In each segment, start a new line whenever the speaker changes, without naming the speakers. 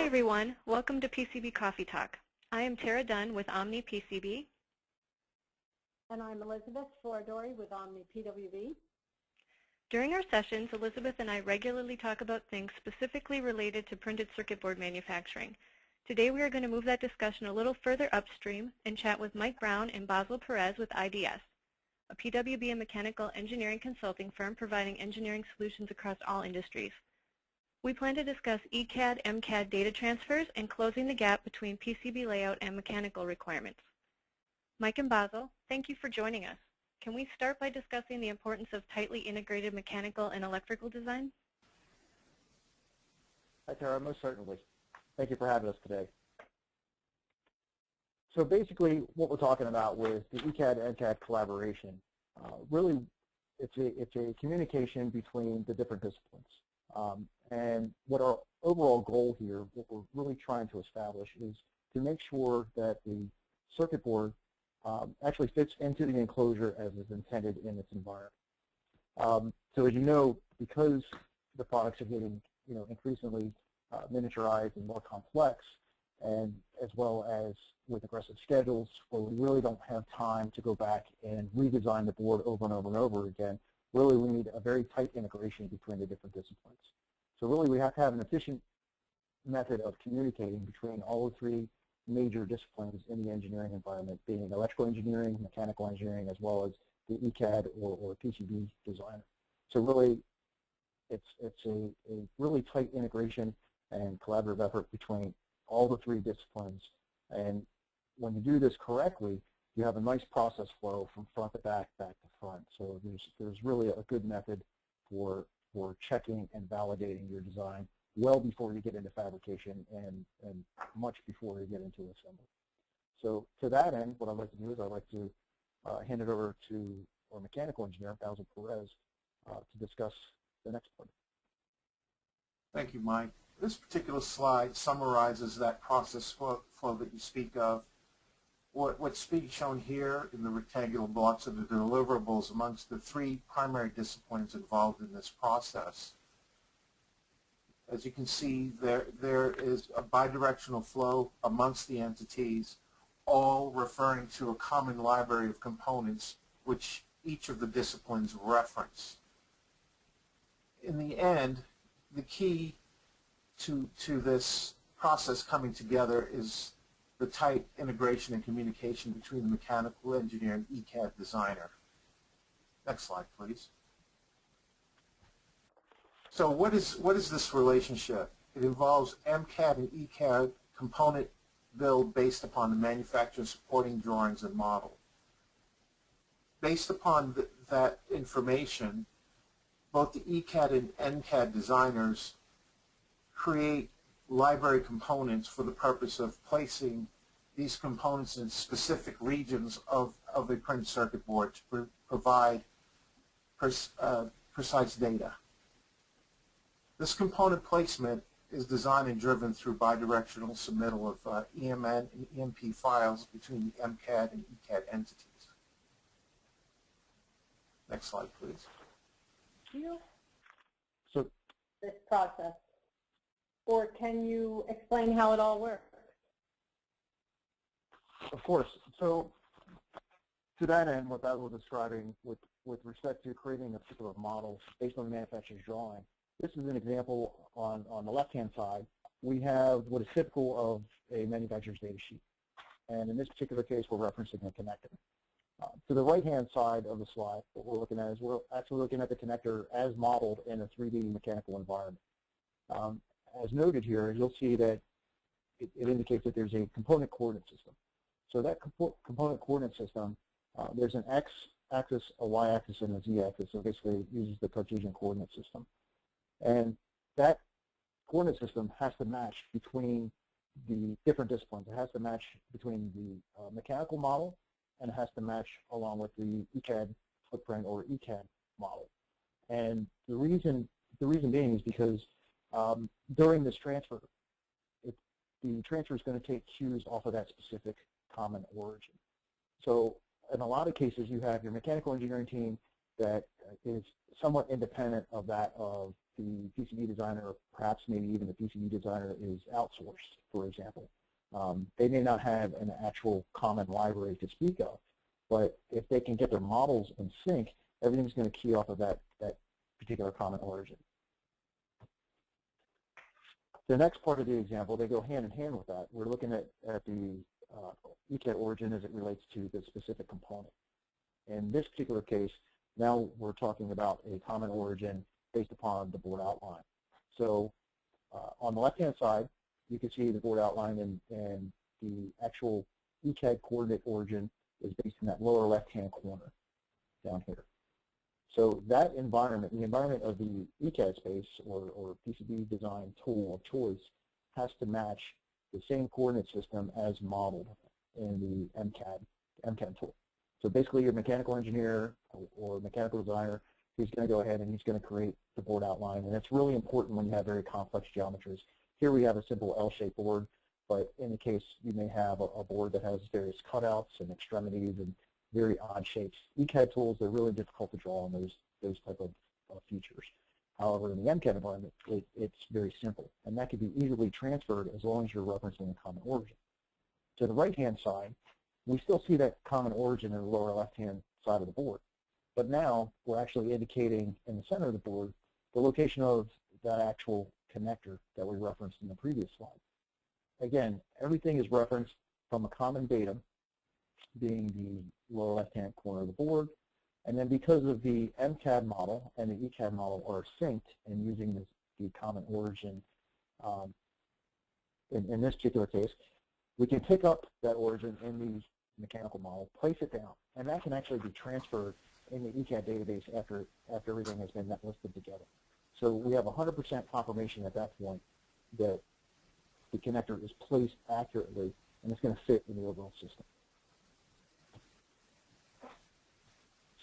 everyone, welcome to PCB Coffee Talk. I am Tara Dunn with Omni PCB.
And I'm Elizabeth Floridori with Omni PWB.
During our sessions, Elizabeth and I regularly talk about things specifically related to printed circuit board manufacturing. Today we are going to move that discussion a little further upstream and chat with Mike Brown and Basil Perez with IDS, a PWB and mechanical engineering consulting firm providing engineering solutions across all industries. We plan to discuss ECAD, MCAD data transfers and closing the gap between PCB layout and mechanical requirements. Mike and Basil, thank you for joining us. Can we start by discussing the importance of tightly integrated mechanical and electrical design?
Hi, Tara, most certainly. Thank you for having us today. So basically, what we're talking about with the ECAD and MCAD collaboration, really, it's a communication between the different disciplines. And what our overall goal here, what we're really trying to establish is to make sure that the circuit board actually fits into the enclosure as is intended in its environment. So as you know, because the products are getting increasingly miniaturized and more complex, and as well as with aggressive schedules where we really don't have time to go back and redesign the board over and over and over again, really we need a very tight integration between the different disciplines. So really we have to have an efficient method of communicating between all the three major disciplines in the engineering environment, being electrical engineering, mechanical engineering, as well as the ECAD or PCB designer. So really it's a really tight integration and collaborative effort between all the three disciplines. And when you do this correctly, you have a nice process flow from front to back, back to front. So there's really a good method for checking and validating your design well before you get into fabrication and much before you get into assembly. So to that end, what I'd like to do is I'd like to hand it over to our mechanical engineer, Basil Perez, to discuss the next part.
Thank you, Mike. This particular slide summarizes that process flow that you speak of. What's being shown here in the rectangular blocks are the deliverables amongst the three primary disciplines involved in this process. As you can see, there is a bidirectional flow amongst the entities, all referring to a common library of components which each of the disciplines reference. In the end, the key to this process coming together is the tight integration and communication between the mechanical engineer and ECAD designer. Next slide, please. So what is this relationship? It involves MCAD and ECAD component build based upon the manufacturer's supporting drawings and model. Based upon that information, both the ECAD and MCAD designers create library components for the purpose of placing these components in specific regions of a printed circuit board to provide precise data. This component placement is designed and driven through bidirectional submittal of EMN and EMP files between the MCAD and ECAD entities. Next slide, please.
So
this process, or can you explain how it all works?
of course. So to that end, what that was describing with respect to creating a particular model based on the manufacturer's drawing, this is an example on the left-hand side. We have what is typical of a manufacturer's data sheet. And in this particular case, we're referencing a connector. To the right-hand side of the slide, what we're looking at is we're actually looking at the connector as modeled in a 3D mechanical environment. As noted here, you'll see that it indicates that there's a component coordinate system. So that component coordinate system, there's an x-axis, a y-axis, and a z-axis. So basically, it uses the Cartesian coordinate system. And that coordinate system has to match between the different disciplines. It has to match between the mechanical model, and it has to match along with the ECAD footprint or ECAD model. And the reason being is because during this transfer, the transfer is going to take cues off of that specific common origin. So in a lot of cases, you have your mechanical engineering team that is somewhat independent of that of the PCB designer, or perhaps maybe even the PCB designer, is outsourced, for example. They may not have an actual common library to speak of, but if they can get their models in sync, everything's going to key off of that particular common origin. The next part of the example, they go hand in hand with that. We're looking at the ECAD origin as it relates to the specific component. In this particular case, now we're talking about a common origin based upon the board outline. So on the left-hand side, you can see the board outline, and the actual ECAD coordinate origin is based in that lower left-hand corner down here. So that environment, the environment of the ECAD space or PCB design tool of choice, has to match the same coordinate system as modeled in the MCAD tool. So basically, your mechanical engineer or mechanical designer, he's going to go ahead and he's going to create the board outline, and it's really important when you have very complex geometries. Here we have a simple L-shaped board, but in the case you may have a board that has various cutouts and extremities and very odd shapes. ECAD tools, they're really difficult to draw on those type of features. However, in the MCAD environment, it's very simple, and that can be easily transferred as long as you're referencing a common origin. To the right-hand side, we still see that common origin in the lower left-hand side of the board, but now we're actually indicating in the center of the board the location of that actual connector that we referenced in the previous slide. Again, everything is referenced from a common datum, being the lower left-hand corner of the board, and then because of the MCAD model and the ECAD model are synced and using the common origin in this particular case, we can pick up that origin in the mechanical model, place it down, and that can actually be transferred in the ECAD database after everything has been listed together. So we have 100% confirmation at that point that the connector is placed accurately and it's going to fit in the overall system.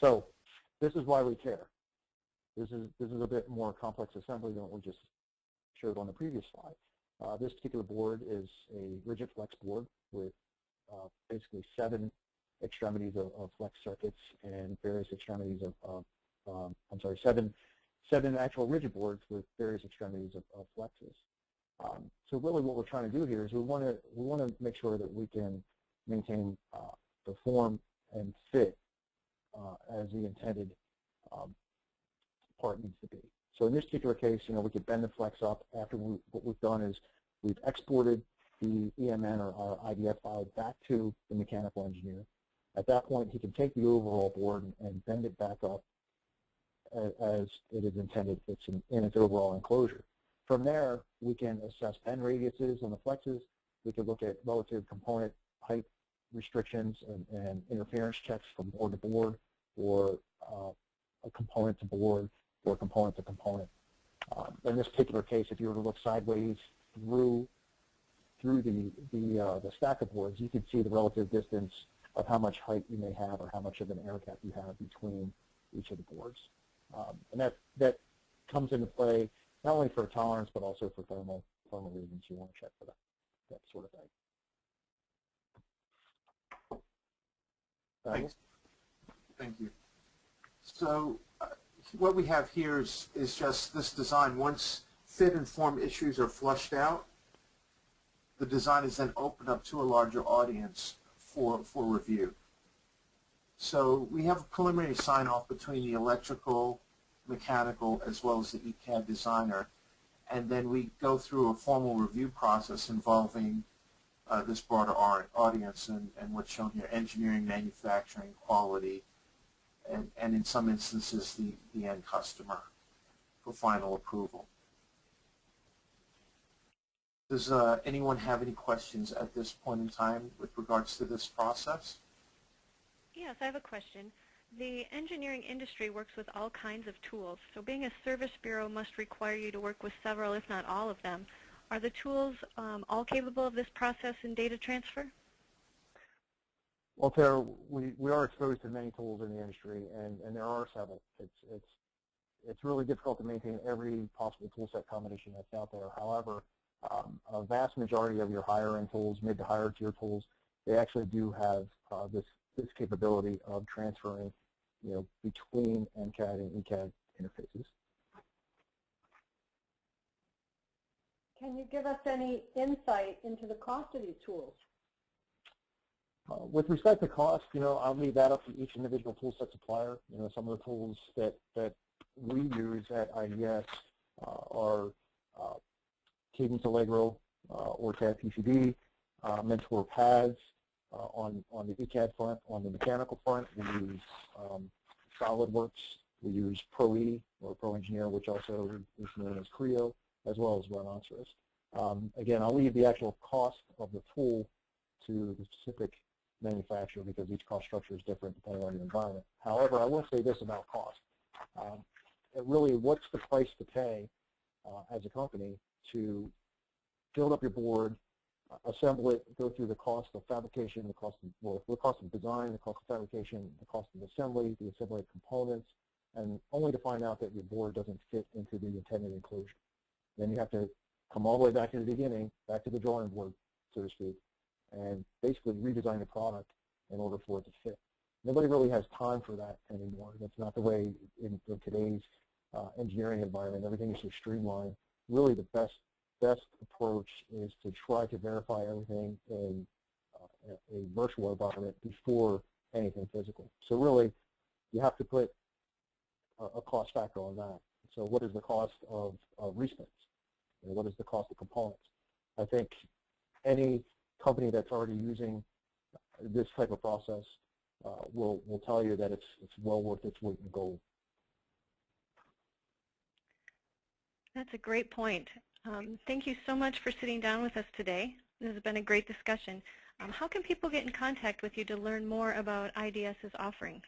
So this is why we care. This is a bit more complex assembly than what we just showed on the previous slide. This particular board is a rigid flex board with basically 7 extremities of flex circuits and various extremities of, 7 actual rigid boards with various extremities of flexes. So really what we're trying to do here is we want to make sure that we can maintain the form and fit as the intended part needs to be. So in this particular case, we could bend the flex up. After what we've done is we've exported the EMN or our IDF file back to the mechanical engineer. At that point, he can take the overall board and bend it back up as it is intended. It's in its overall enclosure. From there, we can assess bend radiuses on the flexes. We can look at relative component height restrictions and interference checks from board to board, or a component to board, or component to component. In this particular case, if you were to look sideways through the stack of boards, you can see the relative distance of how much height you may have or how much of an air gap you have between each of the boards. And that comes into play not only for tolerance but also for thermal reasons. You want to check for that sort of thing.
Thanks. Thank you. So what we have here is just this design. Once fit and form issues are flushed out, the design is then opened up to a larger audience for review. So we have a preliminary sign-off between the electrical, mechanical, as well as the ECAD designer, and then we go through a formal review process involving this broader audience and what's shown here: engineering, manufacturing, quality, and in some instances the end customer for final approval. Does anyone have any questions at this point in time with regards to this process?
Yes, I have a question. The engineering industry works with all kinds of tools, so being a service bureau must require you to work with several, if not all of them. Are the tools all capable of this process and data transfer?
Well, Tara, we are exposed to many tools in the industry, and there are several. It's really difficult to maintain every possible tool set combination that's out there. However, a vast majority of your higher-end tools, mid to higher tier tools, they actually do have this capability of transferring, between MCAD and ECAD interfaces.
can you give us any insight into the cost of these tools?
With respect to cost, I'll leave that up to each individual tool set supplier. Some of the tools that we use at IDS are Cadence Allegro, OrCAD PCB, Mentor pads. On the ECAD front, on the mechanical front, we use SolidWorks. We use Pro-E or Pro Engineer, which also is known as Creo, as well as Rhinoceros. Again, I'll leave the actual cost of the tool to the specific manufacturer because each cost structure is different depending on the environment. However, I will say this about cost. Really, what's the price to pay as a company to build up your board, assemble it, go through the cost of fabrication, the cost of design, the cost of fabrication, the cost of assembly, the assembly of components, and only to find out that your board doesn't fit into the intended enclosure. Then you have to come all the way back to the beginning, back to the drawing board, so to speak, and basically redesign the product in order for it to fit. Nobody really has time for that anymore. That's not the way in today's engineering environment. Everything is so streamlined. Really, the best approach is to try to verify everything in a virtual environment before anything physical. So really, you have to put a cost factor on that. So what is the cost of respins? What is the cost of components? I think any company that's already using this type of process will tell you that it's well worth its weight in gold.
That's a great point. Thank you so much for sitting down with us today. This has been a great discussion. How can people get in contact with you to learn more about IDS's offering?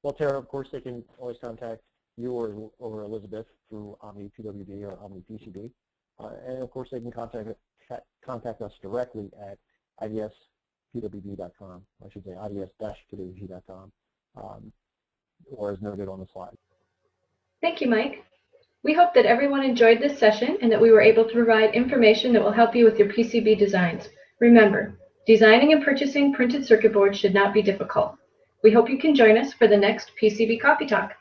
Well, Tara, of course, they can always contact you or Elizabeth through Omni PWD or Omni PCB. And, of course, they can contact us directly at idspwd.com. I should say ids-pwd.com, or as noted on the slide.
Thank you, Mike. We hope that everyone enjoyed this session and that we were able to provide information that will help you with your PCB designs. Remember, designing and purchasing printed circuit boards should not be difficult. We hope you can join us for the next PCB Coffee Talk.